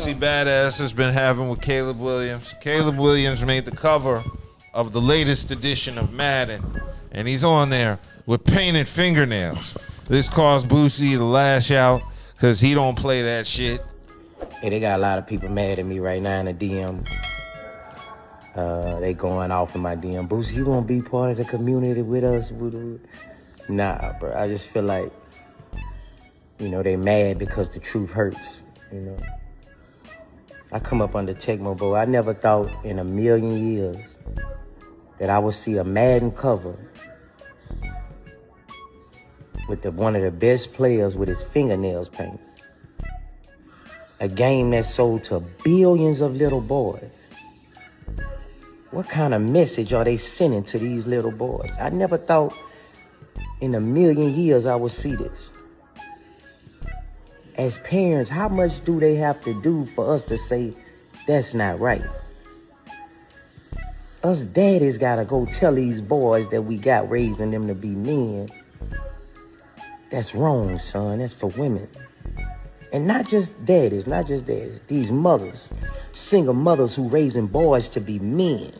Boosie Badass has been having with Caleb Williams. Caleb Williams made the cover of the latest edition of Madden, and he's on there with painted fingernails. This caused Boosie to lash out because he don't play that shit. Hey, they got a lot of people mad at me right now in the DM. They going off in my DM. Boosie, you gonna be part of the community with us? Nah, bro. I just feel like, they mad because the truth hurts, I come up under Tecmo, bro. I never thought in a million years that I would see a Madden cover with one of the best players with his fingernails painted. A game that sold to billions of little boys. What kind of message are they sending to these little boys? I never thought in a million years I would see this. As parents, how much do they have to do for us to say that's not right? Us daddies gotta go tell these boys that we got raising them to be men. That's wrong, son. That's for women. And not just daddies. These mothers, single mothers who raising boys to be men.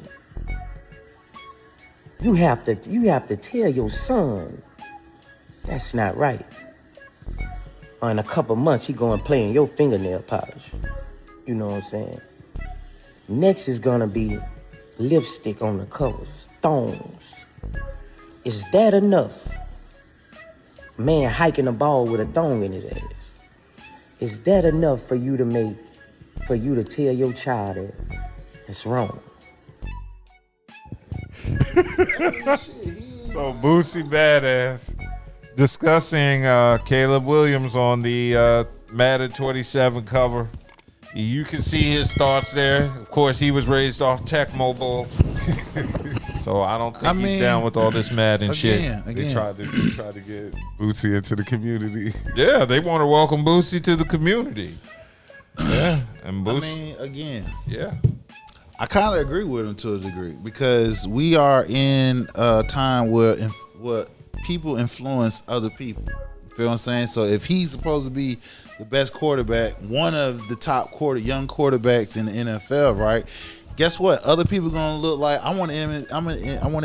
You have to tell your son that's not right. Or in a couple months, he gonna play in your fingernail polish. You know what I'm saying? Next is gonna be lipstick on the covers, thongs. Is that enough? Man hiking a ball with a thong in his ass. Is that enough for you to tell your child that it's wrong? So Boosie Badass discussing Caleb Williams on the Madden 27 cover. You can see his thoughts there. Of course, he was raised off Tech Mobile. So I don't think he's down with all this Madden shit. They tried to get Boosie into the community. Yeah, they want to welcome Boosie to the community. Yeah, and Boosie. Yeah. I kind of agree with him to a degree because we are in a time where people influence other people. You feel what I'm saying? So if he's supposed to be the best quarterback, one of the top young quarterbacks in the NFL, right? Guess what? Other people gonna look like I want to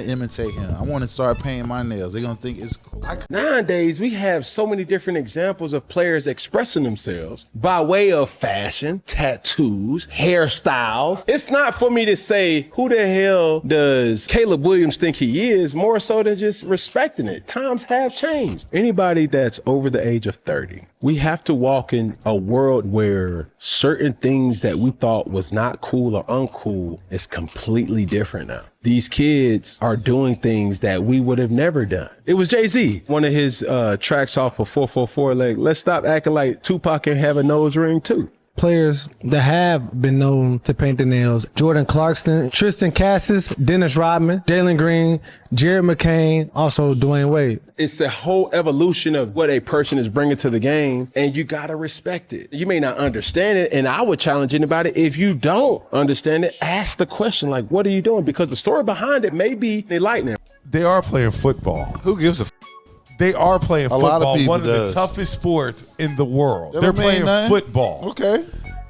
imitate him. I want to start painting my nails. They're gonna think it's cool. Nowadays, we have so many different examples of players expressing themselves by way of fashion, tattoos, hairstyles. It's not for me to say who the hell does Caleb Williams think he is, more so than just respecting it. Times have changed. Anybody that's over the age of 30, we have to walk in a world where certain things that we thought was not cool or uncool is completely different now. These kids are doing things that we would have never done. It was Jay-Z, one of his tracks off of 444, like, let's stop acting like Tupac can have a nose ring too. Players that have been known to paint their nails: Jordan Clarkson, Tristan Cassis, Dennis Rodman, Jalen Green, Jared McCain, also Dwayne Wade. It's a whole evolution of what a person is bringing to the game, and you gotta respect it. You may not understand it, and I would challenge anybody, if you don't understand it, ask the question, like, what are you doing? Because the story behind it may be enlightening. They are playing football. Who gives a f? They are playing football. lot of people one of does. the toughest sports in the world. That They're don't mean playing nothing. football. Okay.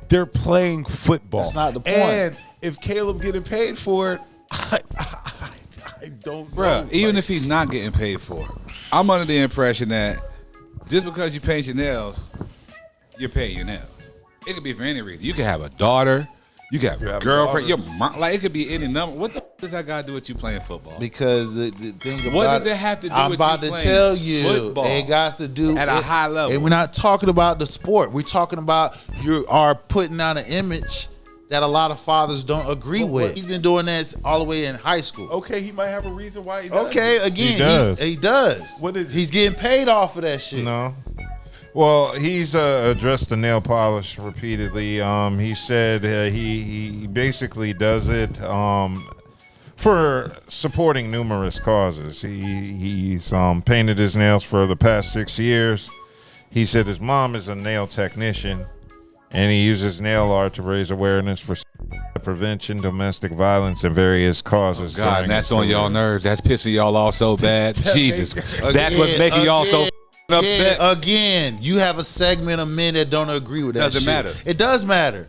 They're playing football. That's not the point. And if Caleb getting paid for it, I don't know. Bruh, even if he's not getting paid for it, I'm under the impression that just because you paint your nails, you're paying your nails. It could be for any reason. You could have a daughter. You could have a girlfriend. Your mom, like, it could be any number. What the f does that got to do with you playing football? Because the thing about what does it have to do I'm with about you to playing tell you, football it got to do at a high level? And we're not talking about the sport. We're talking about you are putting out an image that a lot of fathers don't agree with. He's been doing this all the way in high school. Okay, he might have a reason why he does. Okay, it. again, he does. What is it? He's getting paid off of that shit. No. Well, he's addressed the nail polish repeatedly. He said he basically does it for supporting numerous causes. He's painted his nails for the past 6 years. He said his mom is a nail technician, and he uses nail art to raise awareness for prevention, domestic violence, and various causes. God, and that's on y'all nerves. That's pissing y'all off so bad. Jesus, that's what's making y'all so upset. Again, you have a segment of men that don't agree with that. Doesn't shit. matter. It does matter.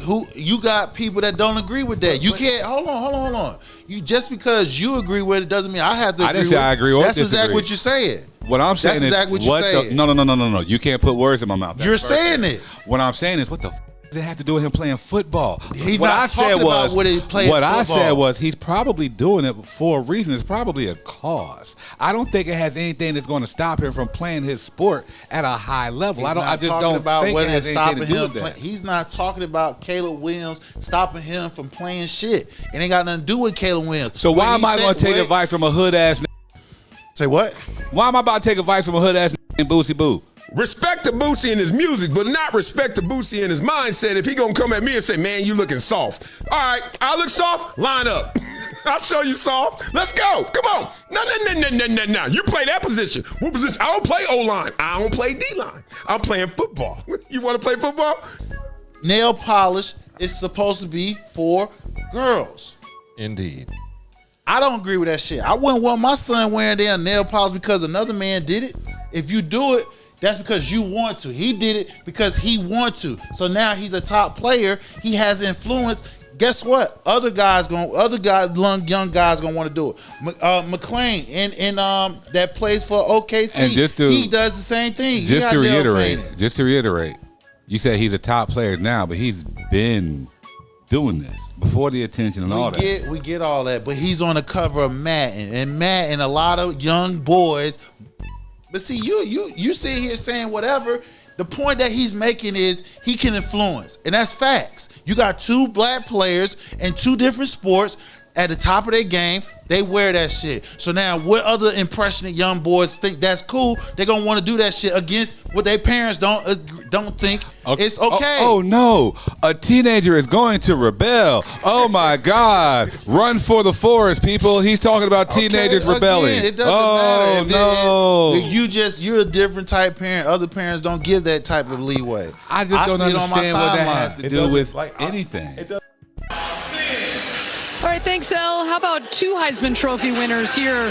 Who you got people that don't agree with that. You can't. Hold on. You just because you agree with it doesn't mean I have to. I didn't say I agree or That's disagree. exactly what you're saying. What I'm saying That's exactly is what you're saying. No. You can't put words in my mouth. That's You're the first saying thing. it. What I'm saying is, what the does it have to do with him playing football? He's what not I said talking was about what he played I football. said was he's probably doing it for a reason. It's probably a cause. I don't think it has anything that's going to stop him from playing his sport at a high level. I just don't think it has anything to do with that. He's not talking about Caleb Williams stopping him from playing shit. It ain't got nothing to do with Caleb Williams. So why am I going to take advice from a hood ass? Say what? Why am I about to take advice from a hood ass named Boosie Boo? Respect to Boosie and his music, but not respect to Boosie and his mindset if he gonna come at me and say, man, you looking soft. All right, I look soft, line up. I'll show you soft. Let's go. Come on. No. You play that position. What position? I don't play O-line. I don't play D-line. I'm playing football. You want to play football? Nail polish is supposed to be for girls. Indeed. I don't agree with that shit. I wouldn't want my son wearing damn nail polish because another man did it. If you do it, that's because you want to. He did it because he want to. So now he's a top player. He has influence. Guess what? Young guys gonna want to do it. McClain and that plays for OKC. He does the same thing. Just to reiterate, you said he's a top player now, but he's been doing this before the attention and all that. We get all that, but he's on the cover of Madden, and a lot of young boys. But see, you sit here saying whatever. The point that he's making is he can influence, and that's facts. You got two black players in two different sports at the top of their game. They wear that shit. So now what other impressionate young boys think that's cool? They're going to want to do that shit against what their parents don't think it's okay. Oh, no. A teenager is going to rebel. Oh, my God. Run for the forest, people. He's talking about teenagers rebelling. Again, it doesn't matter. No. You're a different type parent. Other parents don't give that type of leeway. I just don't understand what that has to do with anything. All right, thanks, Elle. How about two Heisman Trophy winners here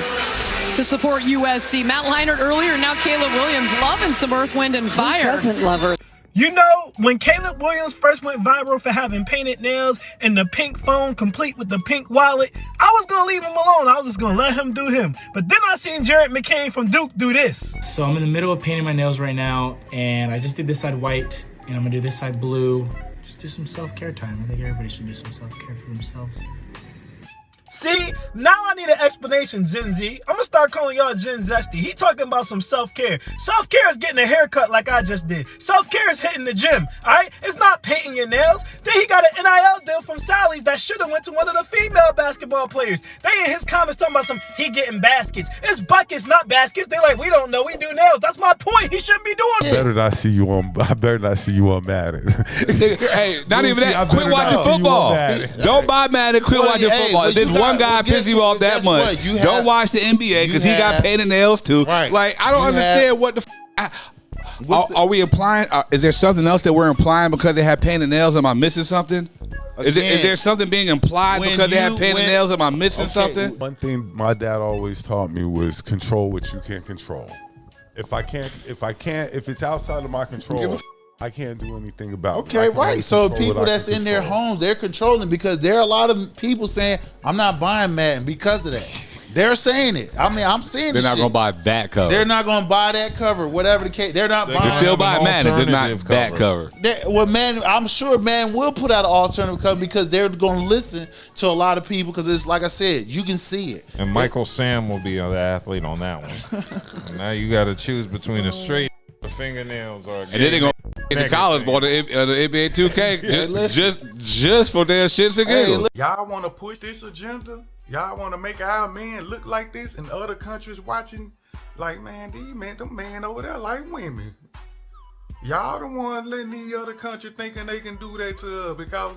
to support USC? Matt Leinart earlier, now Caleb Williams loving some Earth, Wind, and Fire. Who doesn't love her? You know, when Caleb Williams first went viral for having painted nails and the pink phone complete with the pink wallet, I was going to leave him alone. I was just going to let him do him. But then I seen Jared McCain from Duke do this. So I'm in the middle of painting my nails right now, and I just did this side white, and I'm going to do this side blue. Just do some self-care time. I think everybody should do some self-care for themselves. See, now I need an explanation, Gen Z. I'm gonna start calling y'all Gen Zesty. He talking about some self-care. Self-care is getting a haircut like I just did. Self-care is hitting the gym, all right? It's not painting your nails. Then he got an NIL deal from Sally's that should have went to one of the female basketball players. They in his comments talking about he getting baskets. It's buckets, not baskets. They like, we don't know, we do nails. That's my point. He shouldn't be doing it. I better not see you on Madden. Hey, not even that. Quit watching football. Don't buy Madden. Quit watching football. There's one guy piss you off that much. Don't watch the NBA because he got painted nails too. Right. Like, I don't understand what the. Are we implying? Is there something else that we're implying because they have painted nails? Am I missing something? Is there something being implied because they have painted nails? Am I missing something? One thing my dad always taught me was control what you can control. If it's outside of my control, I can't do anything about it. Okay, right. So people that's in their homes, they're controlling because there are a lot of people saying, I'm not buying Madden because of that. They're saying it. I mean, I'm seeing They're not going to buy that cover. They're not going to buy that cover, whatever the case. They're not buying. They're still buying Madden, just not that cover. Well, man, I'm sure man will put out an alternative cover because they're going to listen to a lot of people because it's like I said, you can see it. And Michael Sam will be the athlete on that one. Now you got to choose between a straight fingernails or a and then they're going to college ball, the NBA 2K, just for their shits and giggles. Y'all want to push this agenda? Y'all want to make our men look like this and other countries watching? Like, man, them men over there like women. Y'all the one letting the other country thinking they can do that to us because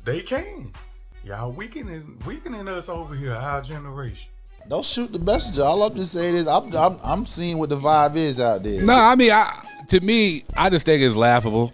they can. Y'all weakening us over here, our generation. Don't shoot the messenger. All I'm just saying is I'm seeing what the vibe is out there. No, I mean, to me, I just think it's laughable.